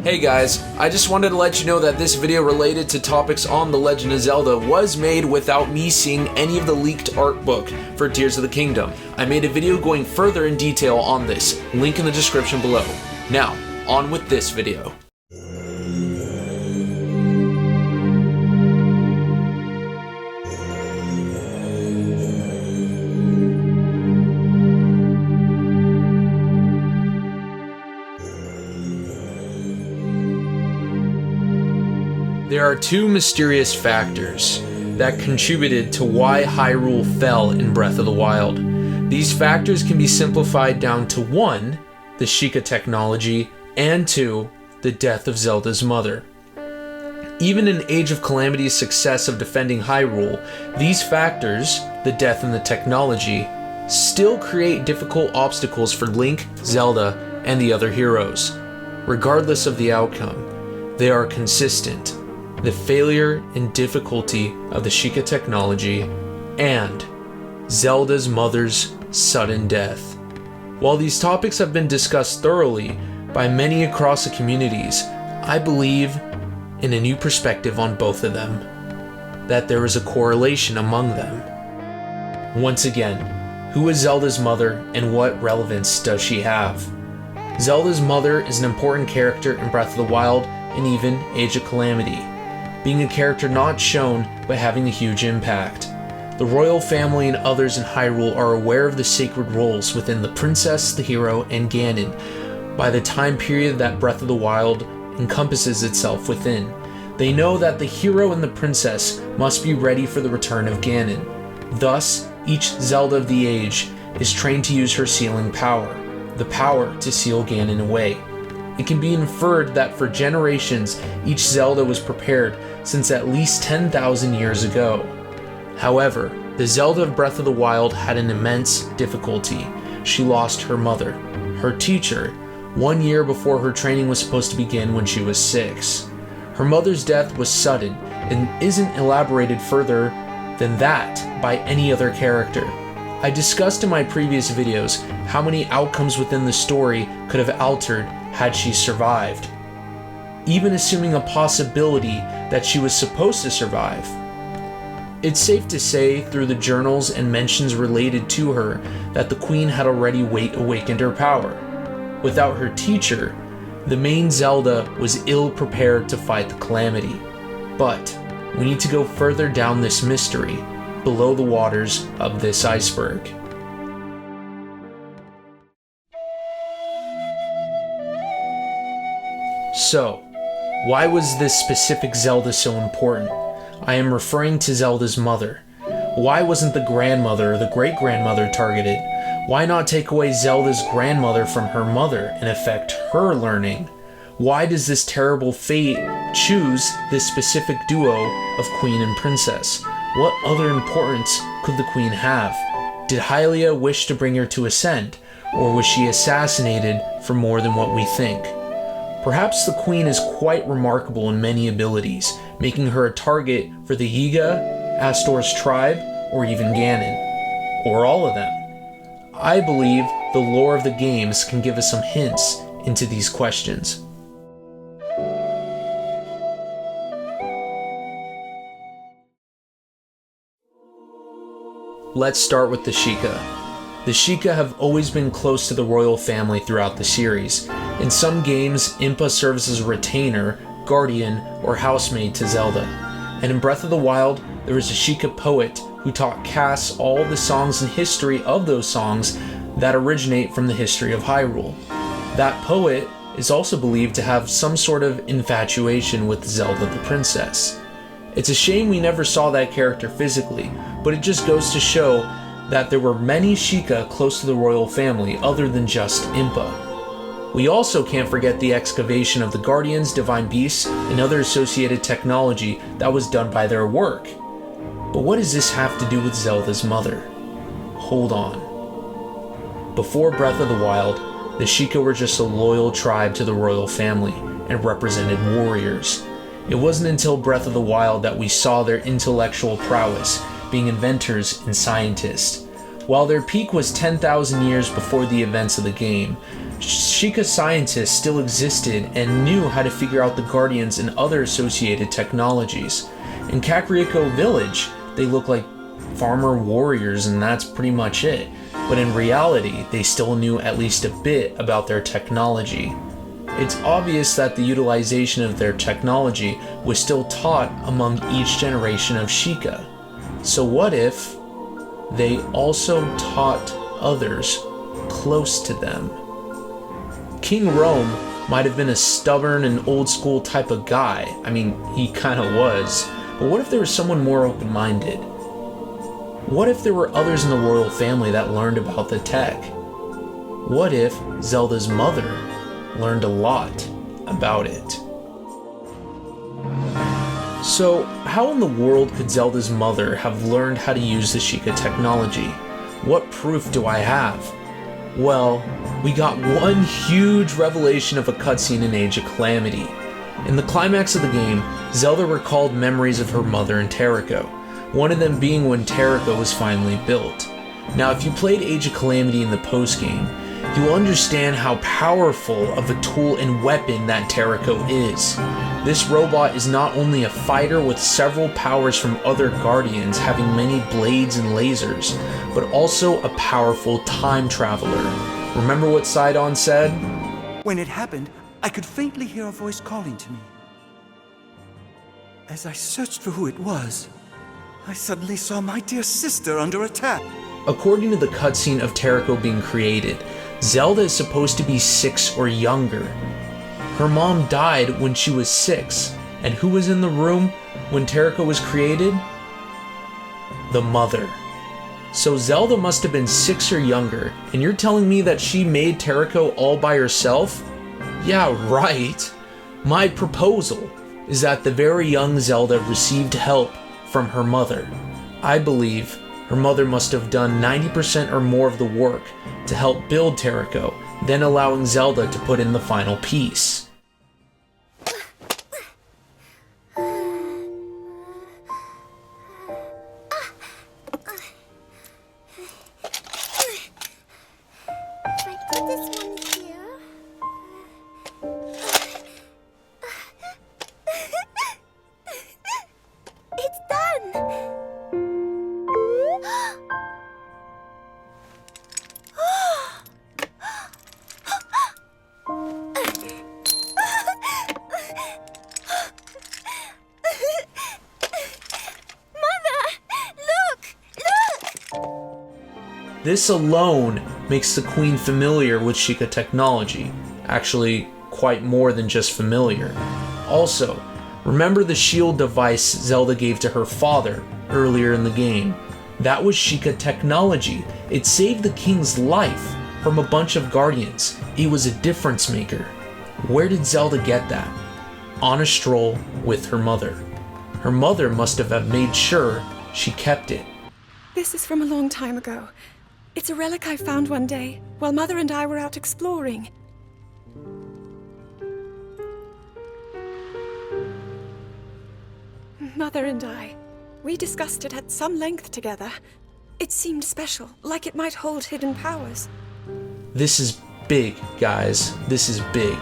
Hey guys, I just wanted to let you know that this video related to topics on The Legend of Zelda was made without me seeing any of the leaked art book for Tears of the Kingdom. I made a video going further in detail on this, link in the description below. Now, on with this video. There are two mysterious factors that contributed to why Hyrule fell in Breath of the Wild. These factors can be simplified down to 1, the Sheikah Technology, and 2, the death of Zelda's mother. Even in Age of Calamity's success of defending Hyrule, these factors, the death and the technology, still create difficult obstacles for Link, Zelda, and the other heroes. Regardless of the outcome, they are consistent. The failure and difficulty of the Sheikah Technology, and Zelda's mother's sudden death. While these topics have been discussed thoroughly by many across the communities, I believe in a new perspective on both of them, that there is a correlation among them. Once again, who is Zelda's mother and what relevance does she have? Zelda's mother is an important character in Breath of the Wild and even Age of Calamity, being a character not shown but having a huge impact. The royal family and others in Hyrule are aware of the sacred roles within the princess, the hero, and Ganon by the time period that Breath of the Wild encompasses itself within. They know that the hero and the princess must be ready for the return of Ganon. Thus, each Zelda of the age is trained to use her sealing power, the power to seal Ganon away. It can be inferred that for generations, each Zelda was prepared since at least 10,000 years ago. However, the Zelda of Breath of the Wild had an immense difficulty. She lost her mother, her teacher, 1 year before her training was supposed to begin when she was 6. Her mother's death was sudden and isn't elaborated further than that by any other character. I discussed in my previous videos how many outcomes within the story could have altered had she survived, even assuming a possibility that she was supposed to survive. It's safe to say through the journals and mentions related to her that the Queen had already awakened her power. Without her teacher, the main Zelda was ill-prepared to fight the Calamity. But we need to go further down this mystery, below the waters of this iceberg. So, why was this specific Zelda so important? I am referring to Zelda's mother. Why wasn't the grandmother or the great-grandmother targeted? Why not take away Zelda's grandmother from her mother and affect her learning? Why does this terrible fate choose this specific duo of queen and princess? What other importance could the queen have? Did Hylia wish to bring her to ascend, or was she assassinated for more than what we think? Perhaps the queen is quite remarkable in many abilities, making her a target for the Yiga, Astor's tribe, or even Ganon, or all of them. I believe the lore of the games can give us some hints into these questions. Let's start with the Sheikah. The Sheikah have always been close to the royal family throughout the series. In some games, Impa serves as a retainer, guardian, or housemaid to Zelda. And in Breath of the Wild, there is a Sheikah poet who taught Cass all the songs and history of those songs that originate from the history of Hyrule. That poet is also believed to have some sort of infatuation with Zelda the princess. It's a shame we never saw that character physically, but it just goes to show that there were many Sheikah close to the royal family other than just Impa. We also can't forget the excavation of the Guardians, Divine Beasts, and other associated technology that was done by their work. But what does this have to do with Zelda's mother? Hold on. Before Breath of the Wild, the Sheikah were just a loyal tribe to the royal family and represented warriors. It wasn't until Breath of the Wild that we saw their intellectual prowess, being inventors and scientists. While their peak was 10,000 years before the events of the game, Sheikah scientists still existed and knew how to figure out the Guardians and other associated technologies. In Kakariko Village, they look like farmer warriors and that's pretty much it. But in reality, they still knew at least a bit about their technology. It's obvious that the utilization of their technology was still taught among each generation of Sheikah. So what if they also taught others close to them? King Rome might have been a stubborn and old school type of guy. I mean, he kind of was. But what if there was someone more open-minded? What if there were others in the royal family that learned about the tech? What if Zelda's mother learned a lot about it? So, how in the world could Zelda's mother have learned how to use the Sheikah technology? What proof do I have? Well, we got one huge revelation of a cutscene in Age of Calamity. In the climax of the game, Zelda recalled memories of her mother and Terraco, one of them being when Terraco was finally built. Now, if you played Age of Calamity in the post-game, you will understand how powerful of a tool and weapon that Terraco is. This robot is not only a fighter with several powers from other Guardians having many blades and lasers, but also a powerful time traveler. Remember what Sidon said? When it happened, I could faintly hear a voice calling to me. As I searched for who it was, I suddenly saw my dear sister under attack. According to the cutscene of Terraco being created, Zelda is supposed to be 6 or younger. Her mom died when she was 6, and who was in the room when Terraco was created? The mother. So Zelda must have been 6 or younger, and you're telling me that she made Terraco all by herself? Yeah, right. My proposal is that the very young Zelda received help from her mother. I believe her mother must have done 90% or more of the work to help build Terraco, then allowing Zelda to put in the final piece. This alone makes the Queen familiar with Sheikah Technology. Actually, quite more than just familiar. Also, remember the shield device Zelda gave to her father earlier in the game? That was Sheikah Technology. It saved the king's life from a bunch of guardians. It was a difference maker. Where did Zelda get that? On a stroll with her mother. Her mother must have made sure she kept it. This is from a long time ago. It's a relic I found one day while Mother and I were out exploring. Mother and I, we discussed it at some length together. It seemed special, like it might hold hidden powers. This is big, guys. This is big.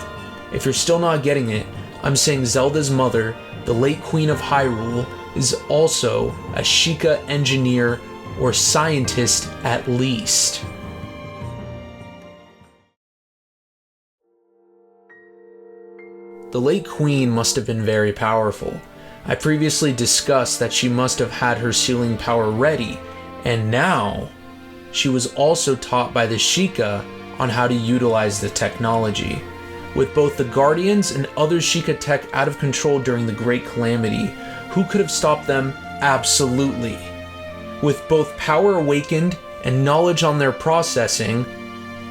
If you're still not getting it, I'm saying Zelda's mother, the late Queen of Hyrule, is also a Sheikah engineer or scientist at least. The late Queen must have been very powerful. I previously discussed that she must have had her sealing power ready, and now she was also taught by the Sheikah on how to utilize the technology. With both the Guardians and other Sheikah tech out of control during the Great Calamity, who could have stopped them? Absolutely. With both power awakened and knowledge on their processing,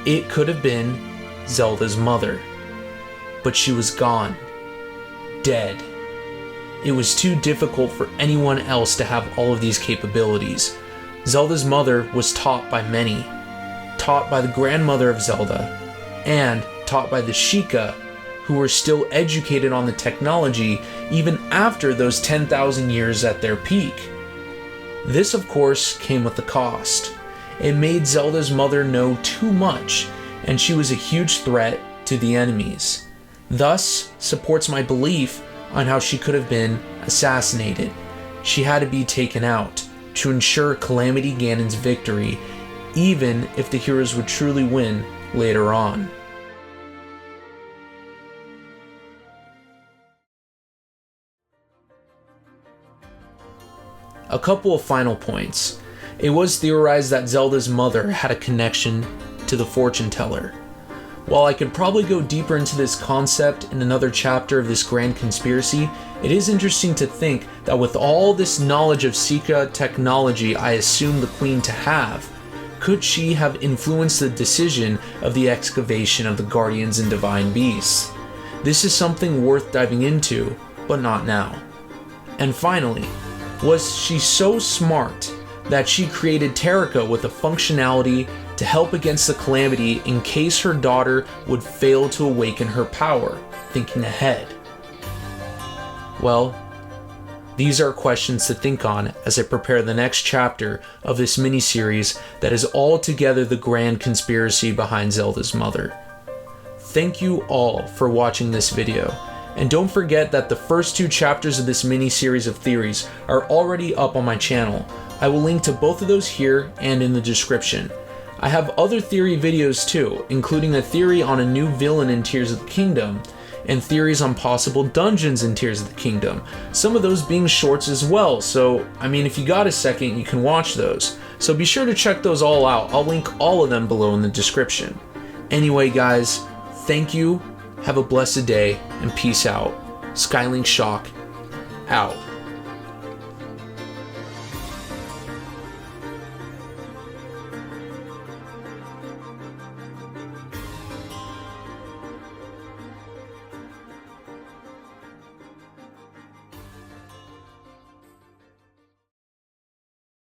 it could have been Zelda's mother. But she was gone. Dead. It was too difficult for anyone else to have all of these capabilities. Zelda's mother was taught by many. Taught by the grandmother of Zelda, and taught by the Sheikah, who were still educated on the technology even after those 10,000 years at their peak. This, of course, came with a cost. It made Zelda's mother know too much, and she was a huge threat to the enemies. Thus, supports my belief on how she could have been assassinated. She had to be taken out to ensure Calamity Ganon's victory, even if the heroes would truly win later on. A couple of final points. It was theorized that Zelda's mother had a connection to the fortune teller. While I could probably go deeper into this concept in another chapter of this grand conspiracy, it is interesting to think that with all this knowledge of Sheikah technology I assume the Queen to have, could she have influenced the decision of the excavation of the Guardians and Divine Beasts? This is something worth diving into, but not now. And finally, was she so smart that she created Tarika with the functionality to help against the Calamity in case her daughter would fail to awaken her power, thinking ahead? Well, these are questions to think on as I prepare the next chapter of this mini-series that is altogether the grand conspiracy behind Zelda's mother. Thank you all for watching this video. And don't forget that the first 2 chapters of this mini-series of theories are already up on my channel. I will link to both of those here and in the description. I have other theory videos too, including a theory on a new villain in Tears of the Kingdom, and theories on possible dungeons in Tears of the Kingdom, some of those being shorts as well, so I mean if you got a second you can watch those. So be sure to check those all out. I'll link all of them below in the description. Anyway guys, thank you. Have a blessed day, and peace out. Skylink Shock, out.